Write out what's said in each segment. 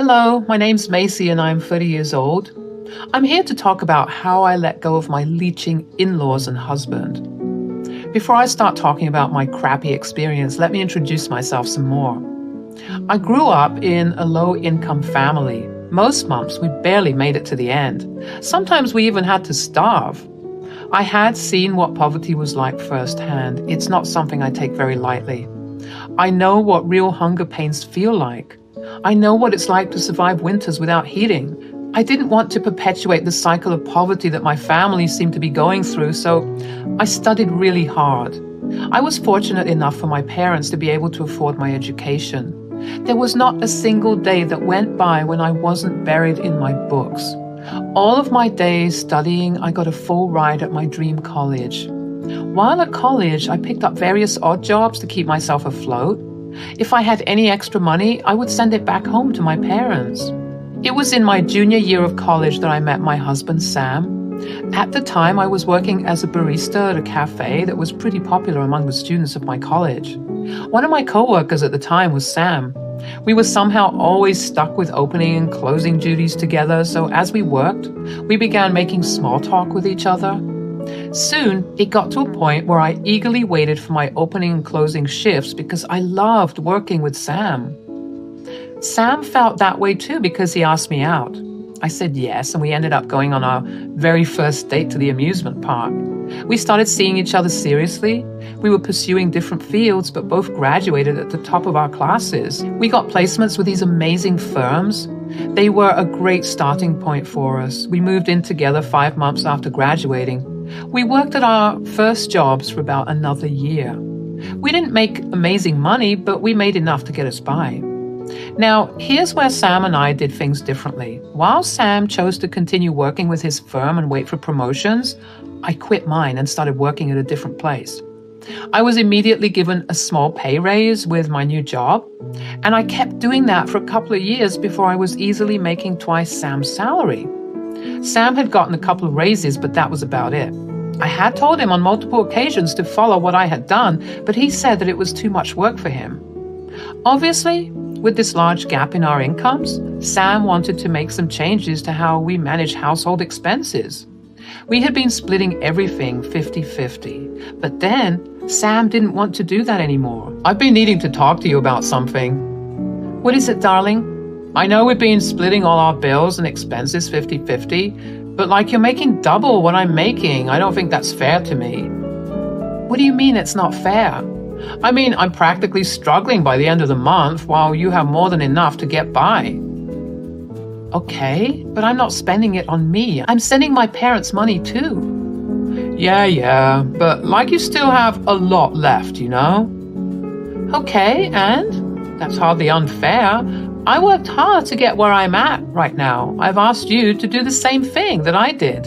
Hello, my name's Macy and I'm 30 years old. I'm here to talk about how I let go of my leeching in-laws and husband. Before I start talking about my crappy experience, let me introduce myself some more. I grew up in a low-income family. Most months, we barely made it to the end. Sometimes we even had to starve. I had seen what poverty was like firsthand. It's not something I take very lightly. I know what real hunger pains feel like. I know what it's like to survive winters without heating. I didn't want to perpetuate the cycle of poverty that my family seemed to be going through, so I studied really hard. I was fortunate enough for my parents to be able to afford my education. There was not a single day that went by when I wasn't buried in my books. All of my days studying, I got a full ride at my dream college. While at college, I picked up various odd jobs to keep myself afloat. If I had any extra money, I would send it back home to my parents. It was in my junior year of college that I met my husband, Sam. At the time, I was working as a barista at a cafe that was pretty popular among the students of my college. One of my co-workers at the time was Sam. We were somehow always stuck with opening and closing duties together, so as we worked, we began making small talk with each other. Soon, it got to a point where I eagerly waited for my opening and closing shifts because I loved working with Sam. Sam felt that way too because he asked me out. I said yes, and we ended up going on our very first date to the amusement park. We started seeing each other seriously. We were pursuing different fields, but both graduated at the top of our classes. We got placements with these amazing firms. They were a great starting point for us. We moved in together 5 months after graduating. We worked at our first jobs for about another year. We didn't make amazing money, but we made enough to get us by. Now, here's where Sam and I did things differently. While Sam chose to continue working with his firm and wait for promotions, I quit mine and started working at a different place. I was immediately given a small pay raise with my new job, and I kept doing that for a couple of years before I was easily making twice Sam's salary. Sam had gotten a couple of raises, but that was about it. I had told him on multiple occasions to follow what I had done, but he said that it was too much work for him. Obviously, with this large gap in our incomes, Sam wanted to make some changes to how we manage household expenses. We had been splitting everything 50-50, but then Sam didn't want to do that anymore. I've been needing to talk to you about something. What is it, darling? I know we've been splitting all our bills and expenses 50-50, but you're making double what I'm making. I don't think that's fair to me. What do you mean it's not fair? I mean, I'm practically struggling by the end of the month while you have more than enough to get by. Okay, but I'm not spending it on me. I'm sending my parents money too. Yeah, but you still have a lot left, you know? Okay, and? That's hardly unfair. I worked hard to get where I'm at right now. I've asked you to do the same thing that I did.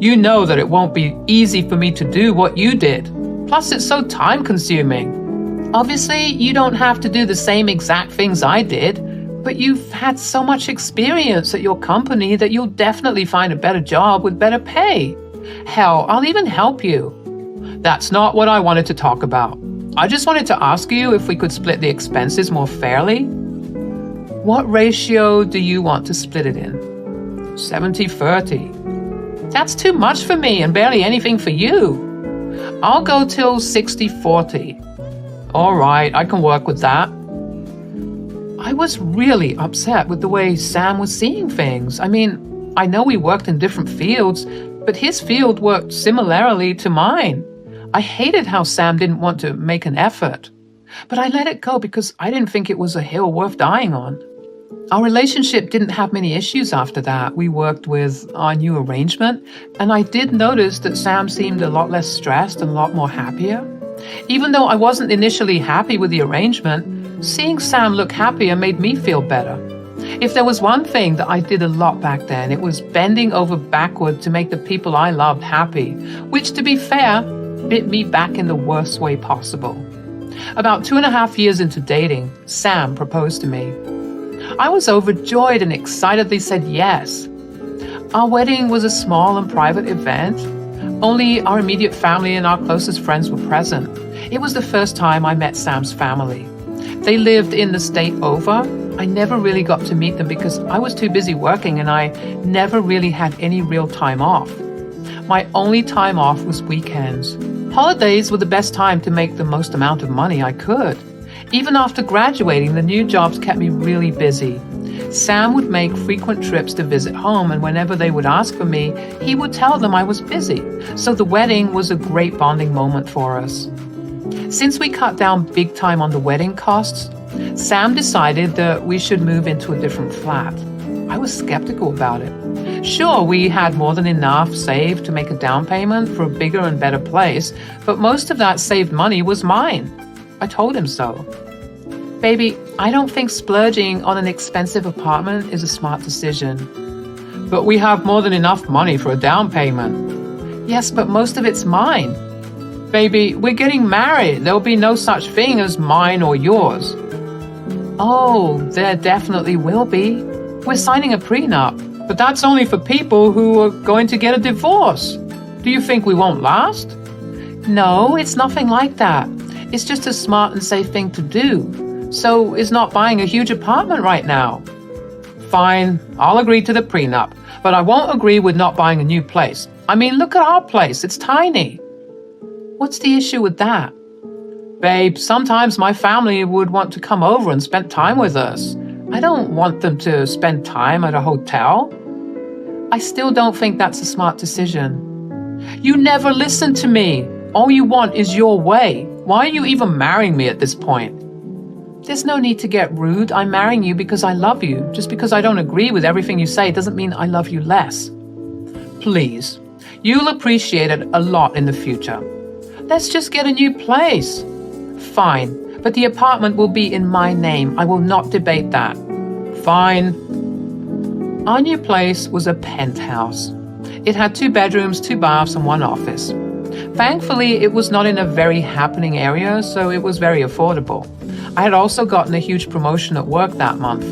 You know that it won't be easy for me to do what you did. Plus, it's so time-consuming. Obviously, you don't have to do the same exact things I did, but you've had so much experience at your company that you'll definitely find a better job with better pay. Hell, I'll even help you. That's not what I wanted to talk about. I just wanted to ask you if we could split the expenses more fairly. What ratio do you want to split it in? 70-30. That's too much for me and barely anything for you. I'll go till 60-40. All right, I can work with that. I was really upset with the way Sam was seeing things. I mean, I know we worked in different fields, but his field worked similarly to mine. I hated how Sam didn't want to make an effort. But I let it go because I didn't think it was a hill worth dying on. Our relationship didn't have many issues after that. We worked with our new arrangement, and I did notice that Sam seemed a lot less stressed and a lot more happier. Even though I wasn't initially happy with the arrangement, seeing Sam look happier made me feel better. If there was one thing that I did a lot back then, it was bending over backward to make the people I loved happy, which, to be fair, bit me back in the worst way possible. About 2.5 years into dating, Sam proposed to me. I was overjoyed and excitedly said yes. Our wedding was a small and private event. Only our immediate family and our closest friends were present. It was the first time I met Sam's family. They lived in the state over, I never really got to meet them because I was too busy working and I never really had any real time off. My only time off was weekends. Holidays were the best time to make the most amount of money I could. Even after graduating, the new jobs kept me really busy. Sam would make frequent trips to visit home, and whenever they would ask for me, he would tell them I was busy. So the wedding was a great bonding moment for us. Since we cut down big time on the wedding costs, Sam decided that we should move into a different flat. I was skeptical about it. Sure, we had more than enough saved to make a down payment for a bigger and better place, but most of that saved money was mine. I told him so. Baby, I don't think splurging on an expensive apartment is a smart decision. But we have more than enough money for a down payment. Yes, but most of it's mine. Baby, we're getting married. There'll be no such thing as mine or yours. Oh, there definitely will be. We're signing a prenup, but that's only for people who are going to get a divorce. Do you think we won't last? No, it's nothing like that. It's just a smart and safe thing to do. So is not buying a huge apartment right now. Fine, I'll agree to the prenup, but I won't agree with not buying a new place. I mean, look at our place. It's tiny. What's the issue with that? Babe, sometimes my family would want to come over and spend time with us. I don't want them to spend time at a hotel. I still don't think that's a smart decision. You never listen to me. All you want is your way. Why are you even marrying me at this point? There's no need to get rude. I'm marrying you because I love you. Just because I don't agree with everything you say doesn't mean I love you less. Please, you'll appreciate it a lot in the future. Let's just get a new place. Fine, but the apartment will be in my name. I will not debate that. Fine. Our new place was a penthouse. It had 2 bedrooms, 2 baths, and 1 office. Thankfully, it was not in a very happening area, so it was very affordable. I had also gotten a huge promotion at work that month.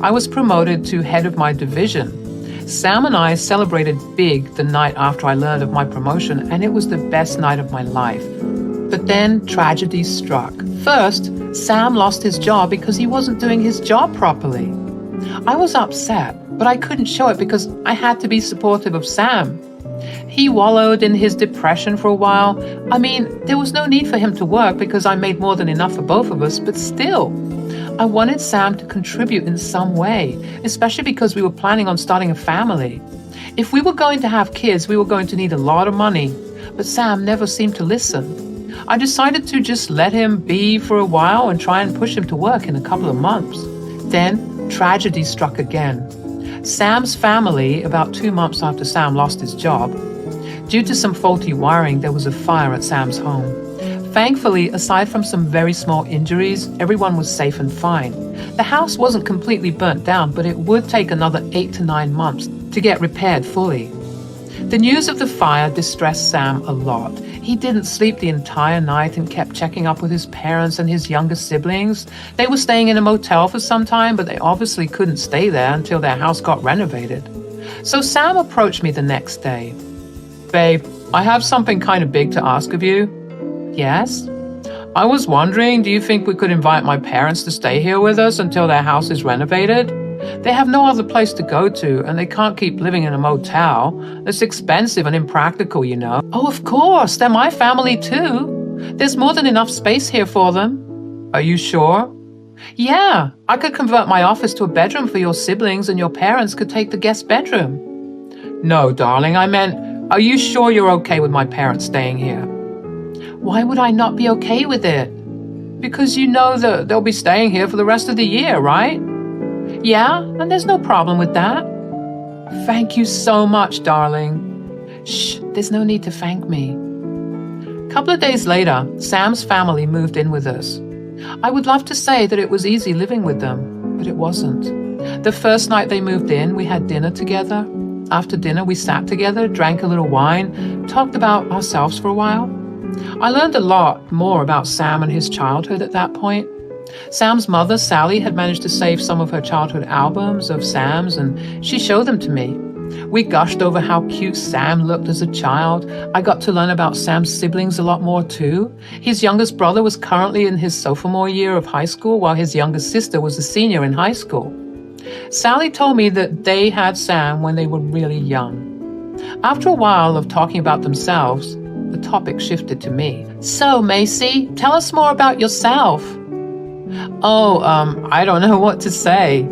I was promoted to head of my division. Sam and I celebrated big the night after I learned of my promotion, and it was the best night of my life. But then tragedy struck. First, Sam lost his job because he wasn't doing his job properly. I was upset, but I couldn't show it because I had to be supportive of Sam. He wallowed in his depression for a while. I mean, there was no need for him to work because I made more than enough for both of us, but still, I wanted Sam to contribute in some way, especially because we were planning on starting a family. If we were going to have kids, we were going to need a lot of money, but Sam never seemed to listen. I decided to just let him be for a while and try and push him to work in a couple of months. Then, tragedy struck again. Sam's family, about 2 months after Sam lost his job, due to some faulty wiring, there was a fire at Sam's home. Thankfully, aside from some very small injuries, everyone was safe and fine. The house wasn't completely burnt down, but it would take another 8 to 9 months to get repaired fully. The news of the fire distressed Sam a lot. He didn't sleep the entire night and kept checking up with his parents and his younger siblings. They were staying in a motel for some time, but they obviously couldn't stay there until their house got renovated. So Sam approached me the next day. Babe, I have something kind of big to ask of you. Yes? I was wondering, do you think we could invite my parents to stay here with us until their house is renovated? They have no other place to go to, and they can't keep living in a motel. It's expensive and impractical, you know. Oh, of course, they're my family too. There's more than enough space here for them. Are you sure? Yeah, I could convert my office to a bedroom for your siblings, and your parents could take the guest bedroom. No, darling, I meant, are you sure you're okay with my parents staying here? Why would I not be okay with it? Because you know that they'll be staying here for the rest of the year, right? Yeah, and there's no problem with that. Thank you so much, darling. Shh, there's no need to thank me. A couple of days later, Sam's family moved in with us. I would love to say that it was easy living with them, but it wasn't. The first night they moved in, we had dinner together. After dinner, we sat together, drank a little wine, talked about ourselves for a while. I learned a lot more about Sam and his childhood at that point. Sam's mother, Sally, had managed to save some of her childhood albums of Sam's, and she showed them to me. We gushed over how cute Sam looked as a child. I got to learn about Sam's siblings a lot more too. His youngest brother was currently in his sophomore year of high school, while his youngest sister was a senior in high school. Sally told me that they had Sam when they were really young. After a while of talking about themselves, the topic shifted to me. So, Macy, tell us more about yourself. I don't know what to say.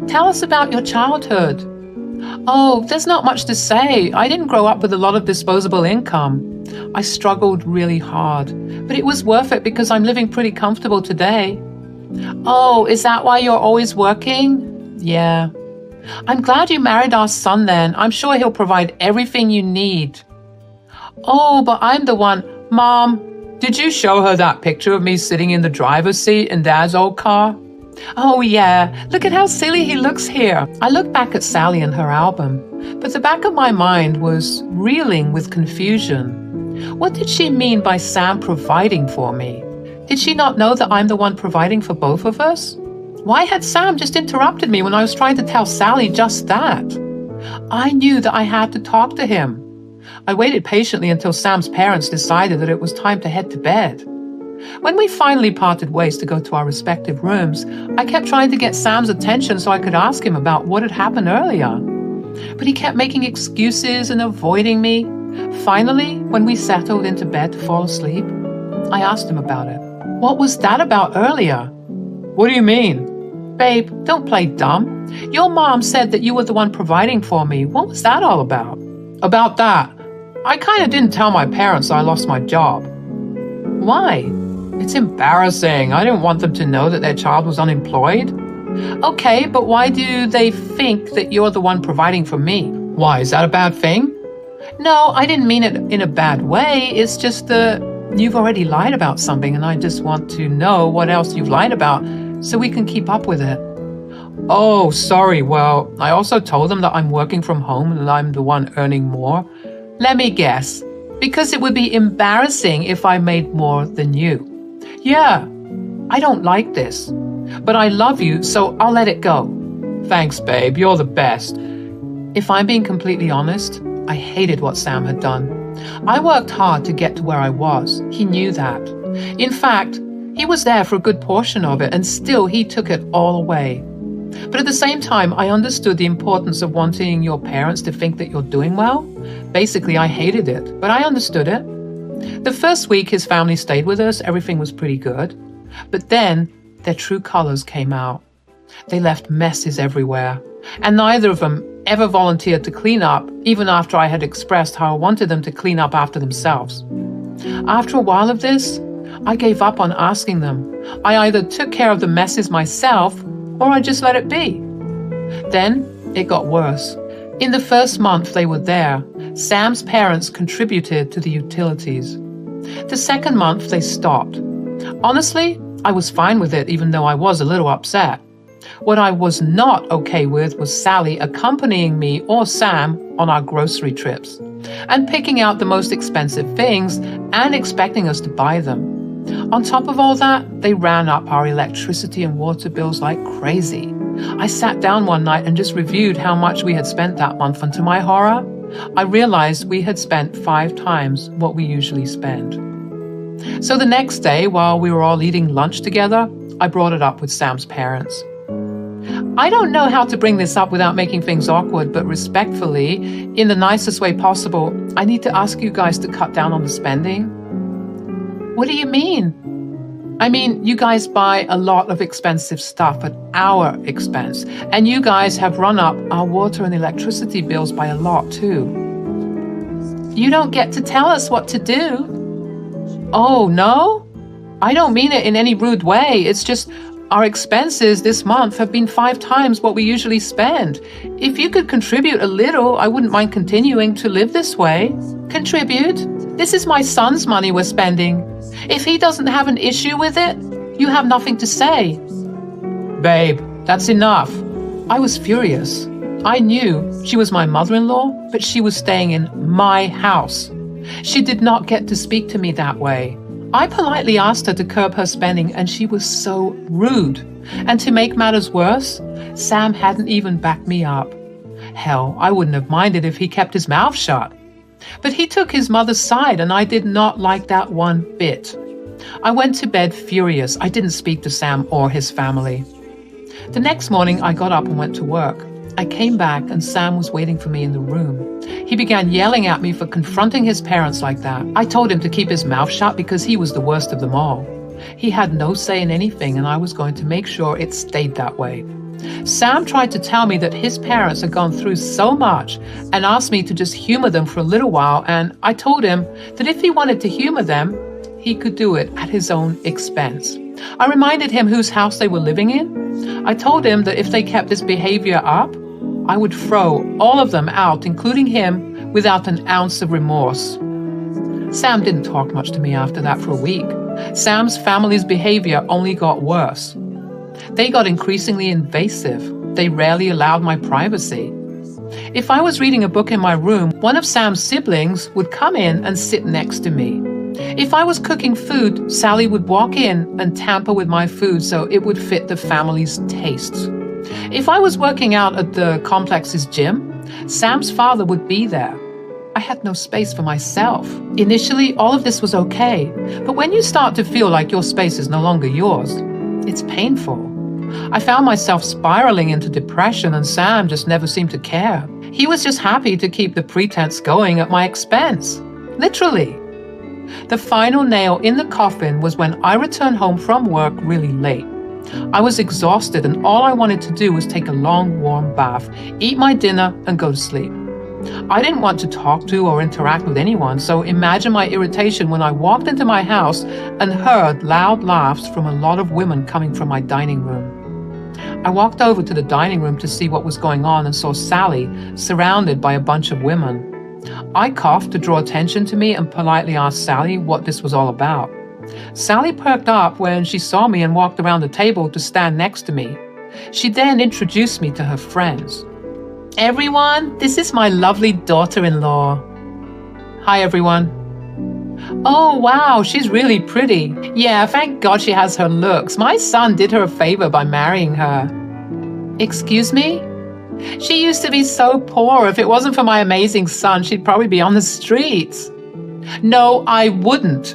Tell us about your childhood. Oh, there's not much to say. I didn't grow up with a lot of disposable income. I struggled really hard, but it was worth it because I'm living pretty comfortable today. Oh, is that why you're always working? Yeah. I'm glad you married our son then. I'm sure he'll provide everything you need. Oh, but I'm the one. Mom, did you show her that picture of me sitting in the driver's seat in Dad's old car? Oh, yeah. Look at how silly he looks here. I looked back at Sally and her album, but the back of my mind was reeling with confusion. What did she mean by Sam providing for me? Did she not know that I'm the one providing for both of us? Why had Sam just interrupted me when I was trying to tell Sally just that? I knew that I had to talk to him. I waited patiently until Sam's parents decided that it was time to head to bed. When we finally parted ways to go to our respective rooms, I kept trying to get Sam's attention so I could ask him about what had happened earlier. But he kept making excuses and avoiding me. Finally, when we settled into bed to fall asleep, I asked him about it. What was that about earlier? What do you mean? Babe, don't play dumb. Your mom said that you were the one providing for me. What was that all about? About that, I kind of didn't tell my parents I lost my job. Why? It's embarrassing. I didn't want them to know that their child was unemployed. Okay, but why do they think that you're the one providing for me? Why, is that a bad thing? No, I didn't mean it in a bad way. It's just that you've already lied about something, and I just want to know what else you've lied about so we can keep up with it. Oh, sorry. Well, I also told them that I'm working from home and I'm the one earning more. Let me guess. Because it would be embarrassing if I made more than you. Yeah, I don't like this. But I love you, so I'll let it go. Thanks, babe. You're the best. If I'm being completely honest, I hated what Sam had done. I worked hard to get to where I was. He knew that. In fact, he was there for a good portion of it, and still he took it all away. But at the same time, I understood the importance of wanting your parents to think that you're doing well. Basically, I hated it, but I understood it. The first week his family stayed with us, everything was pretty good. But then their true colors came out. They left messes everywhere, and neither of them ever volunteered to clean up, even after I had expressed how I wanted them to clean up after themselves. After a while of this, I gave up on asking them. I either took care of the messes myself, or I just let it be. Then it got worse. In the first month they were there, Sam's parents contributed to the utilities. The second month they stopped. Honestly, I was fine with it, even though I was a little upset. What I was not okay with was Sally accompanying me or Sam on our grocery trips and picking out the most expensive things and expecting us to buy them. On top of all that, they ran up our electricity and water bills like crazy. I sat down one night and just reviewed how much we had spent that month, and to my horror, I realized we had spent 5 times what we usually spend. So the next day, while we were all eating lunch together, I brought it up with Sam's parents. I don't know how to bring this up without making things awkward, but respectfully, in the nicest way possible, I need to ask you guys to cut down on the spending. What do you mean? I mean, you guys buy a lot of expensive stuff at our expense, and you guys have run up our water and electricity bills by a lot too. You don't get to tell us what to do. Oh, no? I don't mean it in any rude way. It's just our expenses this month have been 5 times what we usually spend. If you could contribute a little, I wouldn't mind continuing to live this way. Contribute? This is my son's money we're spending. If he doesn't have an issue with it, you have nothing to say. Babe, that's enough. I was furious. I knew she was my mother-in-law, but she was staying in my house. She did not get to speak to me that way. I politely asked her to curb her spending, and she was so rude. And to make matters worse, Sam hadn't even backed me up. Hell, I wouldn't have minded if he kept his mouth shut. But he took his mother's side, and I did not like that one bit. I went to bed furious. I didn't speak to Sam or his family. The next morning, I got up and went to work. I came back and Sam was waiting for me in the room. He began yelling at me for confronting his parents like that. I told him to keep his mouth shut because he was the worst of them all. He had no say in anything, and I was going to make sure it stayed that way. Sam tried to tell me that his parents had gone through so much and asked me to just humor them for a little while, and I told him that if he wanted to humor them, he could do it at his own expense. I reminded him whose house they were living in. I told him that if they kept this behavior up, I would throw all of them out, including him, without an ounce of remorse. Sam didn't talk much to me after that for a week. Sam's family's behavior only got worse. They got increasingly invasive. They rarely allowed my privacy. If I was reading a book in my room, one of Sam's siblings would come in and sit next to me. If I was cooking food, Sally would walk in and tamper with my food so it would fit the family's tastes. If I was working out at the complex's gym, Sam's father would be there. I had no space for myself. Initially, all of this was okay, but when you start to feel like your space is no longer yours, it's painful. I found myself spiraling into depression, and Sam just never seemed to care. He was just happy to keep the pretense going at my expense. Literally. The final nail in the coffin was when I returned home from work really late. I was exhausted, and all I wanted to do was take a long, warm bath, eat my dinner, and go to sleep. I didn't want to talk to or interact with anyone, so imagine my irritation when I walked into my house and heard loud laughs from a lot of women coming from my dining room. I walked over to the dining room to see what was going on and saw Sally surrounded by a bunch of women. I coughed to draw attention to me and politely asked Sally what this was all about. Sally perked up when she saw me and walked around the table to stand next to me. She then introduced me to her friends. Everyone, this is my lovely daughter-in-law. Hi, everyone. Oh, wow, she's really pretty. Yeah, thank God she has her looks. My son did her a favor by marrying her. Excuse me? She used to be so poor. If it wasn't for my amazing son, she'd probably be on the streets. No, I wouldn't.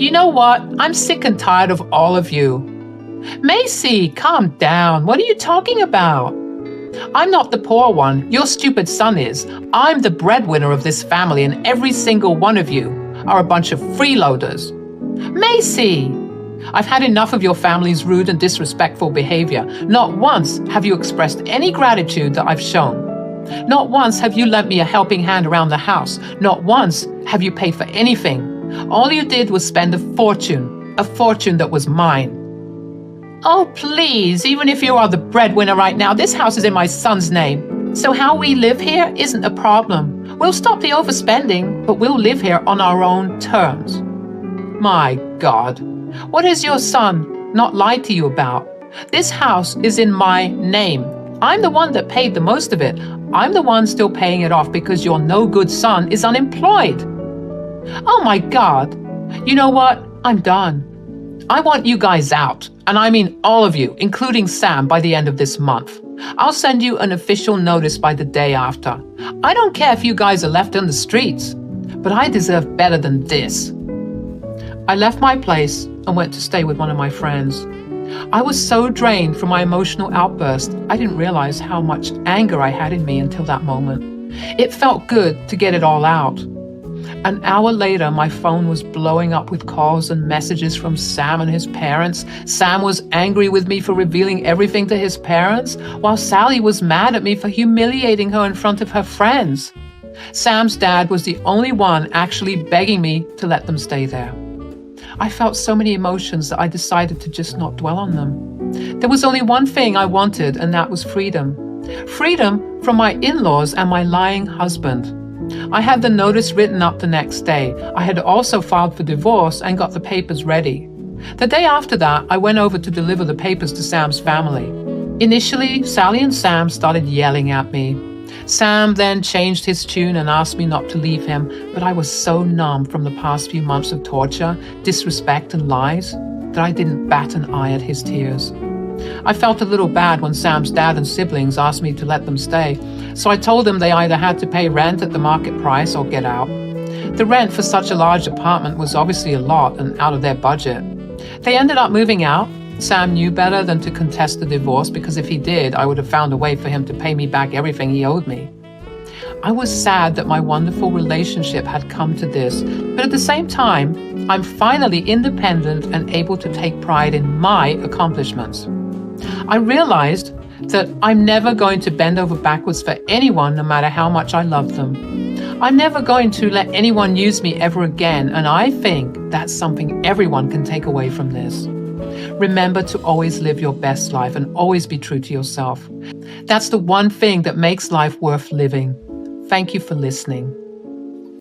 You know what? I'm sick and tired of all of you. Macy, calm down. What are you talking about? I'm not the poor one. Your stupid son is. I'm the breadwinner of this family, and every single one of you are a bunch of freeloaders. Macy! I've had enough of your family's rude and disrespectful behavior. Not once have you expressed any gratitude that I've shown. Not once have you lent me a helping hand around the house. Not once have you paid for anything. All you did was spend a fortune that was mine. Oh, please, even if you are the breadwinner right now, this house is in my son's name. So how we live here isn't a problem. We'll stop the overspending, but we'll live here on our own terms. My God, what has your son not lied to you about? This house is in my name. I'm the one that paid the most of it. I'm the one still paying it off because your no-good son is unemployed. Oh my God. You know what? I'm done. I want you guys out, and I mean all of you, including Sam, by the end of this month. I'll send you an official notice by the day after. I don't care if you guys are left in the streets, but I deserve better than this. I left my place and went to stay with one of my friends. I was so drained from my emotional outburst, I didn't realize how much anger I had in me until that moment. It felt good to get it all out. An hour later, my phone was blowing up with calls and messages from Sam and his parents. Sam was angry with me for revealing everything to his parents, while Sally was mad at me for humiliating her in front of her friends. Sam's dad was the only one actually begging me to let them stay there. I felt so many emotions that I decided to just not dwell on them. There was only one thing I wanted, and that was freedom. Freedom from my in-laws and my lying husband. I had the notice written up the next day. I had also filed for divorce and got the papers ready. The day after that, I went over to deliver the papers to Sam's family. Initially, Sally and Sam started yelling at me. Sam then changed his tune and asked me not to leave him, but I was so numb from the past few months of torture, disrespect, and lies that I didn't bat an eye at his tears. I felt a little bad when Sam's dad and siblings asked me to let them stay, so I told them they either had to pay rent at the market price or get out. The rent for such a large apartment was obviously a lot and out of their budget. They ended up moving out. Sam knew better than to contest the divorce, because if he did, I would have found a way for him to pay me back everything he owed me. I was sad that my wonderful relationship had come to this, but at the same time, I'm finally independent and able to take pride in my accomplishments. I realized that I'm never going to bend over backwards for anyone, no matter how much I love them. I'm never going to let anyone use me ever again, and I think that's something everyone can take away from this. Remember to always live your best life and always be true to yourself. That's the one thing that makes life worth living. Thank you for listening.